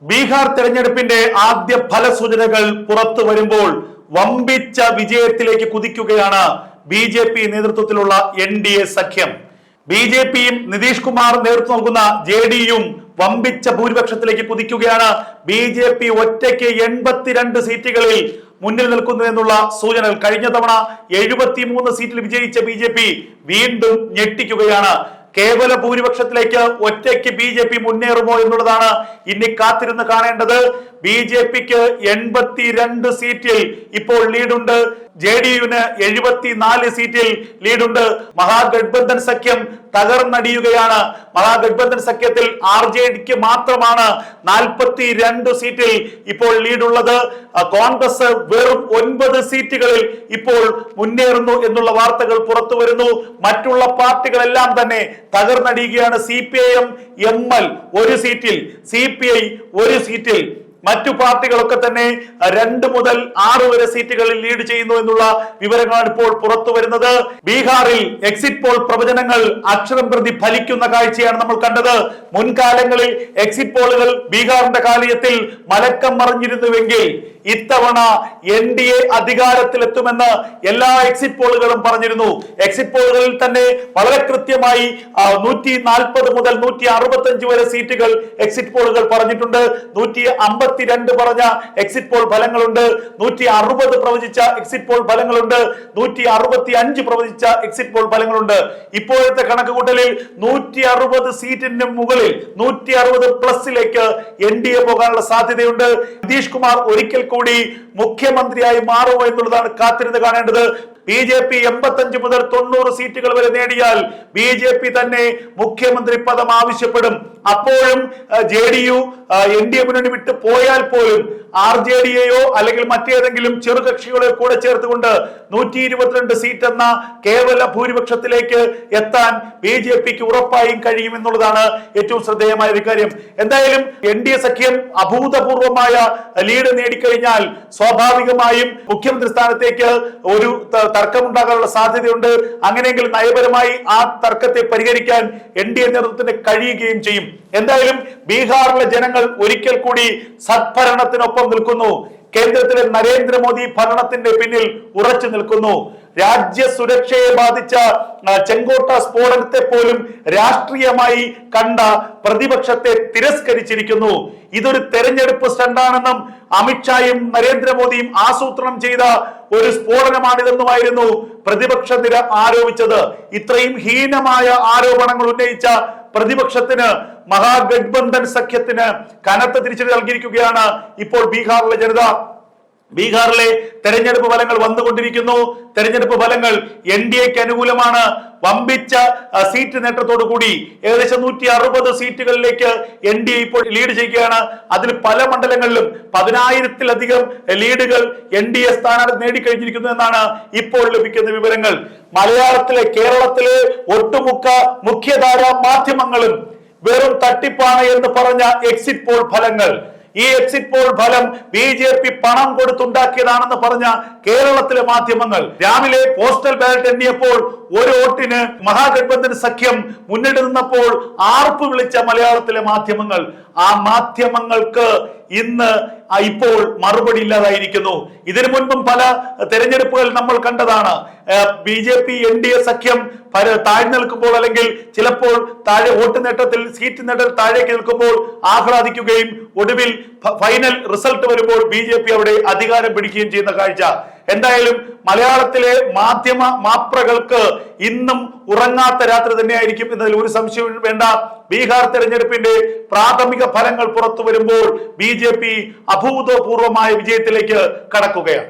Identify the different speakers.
Speaker 1: ബീഹാർ തെരഞ്ഞെടുപ്പിന്റെ ആദ്യ ഫലസൂചനകൾ പുറത്തു വരുമ്പോൾ വമ്പിച്ച വിജയത്തിലേക്ക് കുതിക്കുകയാണ് ബി.ജെ.പി. നേതൃത്വത്തിലുള്ള NDA സഖ്യം. ബി.ജെ.പിയും നിതീഷ് കുമാർ നേതൃത്വം നൽകുന്ന JDUയും വമ്പിച്ച ഭൂരിപക്ഷത്തിലേക്ക് കുതിക്കുകയാണ്. ബി.ജെ.പി. ഒറ്റയ്ക്ക് 82 സീറ്റുകളിൽ മുന്നിൽ നിൽക്കുന്നു എന്നുള്ള സൂചനകൾ. കഴിഞ്ഞ തവണ 73 സീറ്റിൽ വിജയിച്ച ബി.ജെ.പി. വീണ്ടും ഞെട്ടിക്കുകയാണ്. കേവല ഭൂരിപക്ഷത്തിലേക്ക് ഒറ്റയ്ക്ക് ബി.ജെ.പി. മുന്നേറുമോ എന്നുള്ളതാണ് ഇനി കാത്തിരുന്ന് കാണേണ്ടത്. ബി.ജെ.പിക്ക് 82 സീറ്റിൽ ഇപ്പോൾ ലീഡുണ്ട്. JDUവിന് 74 സീറ്റിൽ ലീഡുണ്ട്. മഹാഗഠബന്ധൻ സഖ്യം തകർന്നടിയുകയാണ്. മഹാഗഠബന്ധൻ സഖ്യത്തിൽ RJDക്ക് മാത്രമാണ് 42 സീറ്റിൽ ഇപ്പോൾ ലീഡുള്ളത്. കോൺഗ്രസ് വെറും 9 സീറ്റുകളിൽ ഇപ്പോൾ മുന്നേറുന്നു എന്നുള്ള വാർത്തകൾ പുറത്തു വരുന്നു. മറ്റുള്ള പാർട്ടികളെല്ലാം തന്നെ തകർന്നടിയുകയാണ്. CPIM ML 1 സീറ്റിൽ, CPI 1 സീറ്റിൽ, മറ്റു പാർട്ടികളൊക്കെ തന്നെ 2 മുതൽ 6 വരെ സീറ്റുകളിൽ ലീഡ് ചെയ്യുന്നു എന്നുള്ള വിവരങ്ങളാണ് ഇപ്പോൾ പുറത്തു വരുന്നത്. ബീഹാറിൽ എക്സിറ്റ് പോൾ പ്രവചനങ്ങൾ അക്ഷരം പ്രതി ഫലിക്കുന്ന കാഴ്ചയാണ് നമ്മൾ കണ്ടത്. മുൻകാലങ്ങളിൽ എക്സിറ്റ് പോളുകൾ ബീഹാറിന്റെ കാലയത്തിൽ മലക്കം മറിഞ്ഞിരുന്നുവെങ്കിൽ ഇത്തവണ NDA അധികാരത്തിലെത്തുമെന്ന് എല്ലാ എക്സിറ്റ് പോളുകളും പറഞ്ഞിരുന്നു. എക്സിറ്റ് പോളുകളിൽ തന്നെ വളരെ കൃത്യമായി 140 മുതൽ 165 വരെ സീറ്റുകൾ എക്സിറ്റ് പോളുകൾ പറഞ്ഞിട്ടുണ്ട്. 152 പറഞ്ഞ എക്സിറ്റ് പോൾ ഫലങ്ങളുണ്ട്, 160 പ്രവചിച്ച എക്സിറ്റ് പോൾ ഫലങ്ങളുണ്ട്, 165 പ്രവചിച്ച എക്സിറ്റ് പോൾ ഫലങ്ങളുണ്ട്. ഇപ്പോഴത്തെ കണക്കുകൂട്ടലിൽ 160 സീറ്റിന് മുകളിൽ 160 പ്ലസിലേക്ക് NDA പോകാനുള്ള സാധ്യതയുണ്ട്. നിതീഷ് കുമാർ ഒരിക്കൽ കൂടി മുഖ്യമന്ത്രിയായി മാറുമോ എന്നുള്ളതാണ് കാത്തിരുന്ന് കാണേണ്ടത്. ബി.ജെ.പി. 85 മുതൽ 90 സീറ്റുകൾ വരെ നേടിയാൽ ബി.ജെ.പി. തന്നെ മുഖ്യമന്ത്രി പദം ആവശ്യപ്പെടും. അപ്പോഴും JDU NDA മുന്നണി വിട്ട് പോയാൽ പോലും RJDയെയോ അല്ലെങ്കിൽ മറ്റേതെങ്കിലും ചെറുകക്ഷികളെ കൂടെ ചേർത്തുകൊണ്ട് 122 സീറ്റ് എന്ന കേവല ഭൂരിപക്ഷത്തിലേക്ക് എത്താൻ ബി.ജെ.പിക്ക് ഉറപ്പായും കഴിയുമെന്നുള്ളതാണ് ഏറ്റവും ശ്രദ്ധേയമായ ഒരു കാര്യം. എന്തായാലും NDA സഖ്യം അഭൂതപൂർവമായ ലീഡ് നേടിക്കഴിഞ്ഞാൽ സ്വാഭാവികമായും മുഖ്യമന്ത്രി സ്ഥാനത്തേക്ക് ഒരു തർക്കമുണ്ടാകാനുള്ള സാധ്യതയുണ്ട്. അങ്ങനെയെങ്കിൽ നയപരമായി ആ തർക്കത്തെ പരിഹരിക്കാൻ NDA നേതൃത്വത്തിന് കഴിയുകയും ചെയ്യും. എന്തായാലും ബീഹാറിലെ ജനങ്ങൾ ഒരിക്കൽ കൂടി സദ്ഭരണത്തിനൊപ്പം നിൽക്കുന്നു. കേന്ദ്രത്തിലെ നരേന്ദ്രമോദി ഭരണത്തിന്റെ പിന്നിൽ ഉറച്ചു നിൽക്കുന്നു. രാജ്യ സുരക്ഷയെ ബാധിച്ച ചെങ്കോട്ട സ്ഫോടനത്തെ പോലും രാഷ്ട്രീയമായി കണ്ട പ്രതിപക്ഷത്തെ തിരസ്കരിച്ചിരിക്കുന്നു. ഇതൊരു തെരഞ്ഞെടുപ്പ് സ്റ്റണ്ടാണെന്നും അമിത്ഷായും നരേന്ദ്രമോദിയും ആസൂത്രണം ചെയ്ത ഒരു സ്ഫോടനമാണിതെന്നുമായിരുന്നു പ്രതിപക്ഷ നിര ആരോപിച്ചത്. ഇത്രയും ഹീനമായ ആരോപണങ്ങൾ ഉന്നയിച്ച പ്രതിപക്ഷത്തിന് മഹാഗഠബന്ധൻ സഖ്യത്തിന് കനത്ത തിരിച്ചടി നൽകിയിരിക്കുകയാണ് ഇപ്പോൾ ബീഹാറിലെ ജനത. ബീഹാറിലെ തെരഞ്ഞെടുപ്പ് ഫലങ്ങൾ വന്നുകൊണ്ടിരിക്കുന്നു. തെരഞ്ഞെടുപ്പ് ഫലങ്ങൾ NDAക്ക് അനുകൂലമാണ്. വമ്പിച്ച സീറ്റ് നേട്ടത്തോടു കൂടി ഏകദേശം 160 സീറ്റുകളിലേക്ക് NDA ഇപ്പോൾ ലീഡ് ചെയ്യുകയാണ്. അതിൽ പല മണ്ഡലങ്ങളിലും 10,000-ലധികം ലീഡുകൾ NDA സ്ഥാനാർത്ഥി നേടിക്കഴിഞ്ഞിരിക്കുന്നു എന്നാണ് ഇപ്പോൾ ലഭിക്കുന്ന വിവരങ്ങൾ. കേരളത്തിലെ ഒട്ടുമുക്ക മുഖ്യധാര മാധ്യമങ്ങളും വെറും തട്ടിപ്പാണ് എന്ന് പറഞ്ഞ എക്സിറ്റ് പോൾ ഫലങ്ങൾ, ഈ എക്സിറ്റ് പോൾ ഫലം ബി.ജെ.പി. പണം കൊടുത്തുണ്ടാക്കിയതാണെന്ന് പറഞ്ഞ കേരളത്തിലെ മാധ്യമങ്ങൾ രാവിലെ പോസ്റ്റൽ ബാലറ്റ് എണ്ണിയപ്പോൾ ഒരു വോട്ടിന് മഹാഗഠബന്ധൻ സഖ്യം മുന്നിട്ട് നിന്നപ്പോൾ ആർപ്പ് വിളിച്ച മലയാളത്തിലെ മാധ്യമങ്ങൾ, ആ മാധ്യമങ്ങൾക്ക് ഇന്ന് ഇപ്പോൾ മറുപടി ഇല്ലാതായിരിക്കുന്നു. ഇതിനു മുൻപും പല തെരഞ്ഞെടുപ്പുകൾ നമ്മൾ കണ്ടതാണ്. ബി.ജെ.പി. NDA സഖ്യം താഴ്ന്നു നിൽക്കുമ്പോൾ അല്ലെങ്കിൽ ചിലപ്പോൾ താഴെ വോട്ട് നേട്ടത്തിൽ സീറ്റ് നേട്ടത്തിൽ താഴേക്ക് നിൽക്കുമ്പോൾ ആഹ്ലാദിക്കുകയും ഒടുവിൽ ഫൈനൽ റിസൾട്ട് വരുമ്പോൾ ബി.ജെ.പി. അവിടെ അധികാരം പിടിക്കുകയും ചെയ്യുന്ന കാഴ്ച. എന്തായാലും മലയാളത്തിലെ മാധ്യമ മാപ്രകൾക്ക് ഇന്നും ഉറങ്ങാത്ത രാത്രി തന്നെയായിരിക്കും എന്നതിൽ ഒരു സംശയവും വേണ്ട. ബീഹാർ തെരഞ്ഞെടുപ്പിന്റെ പ്രാഥമിക ഫലങ്ങൾ പുറത്തു വരുമ്പോൾ ബി.ജെ.പി. അഭൂതപൂർവമായ വിജയത്തിലേക്ക് കടക്കുകയാണ്.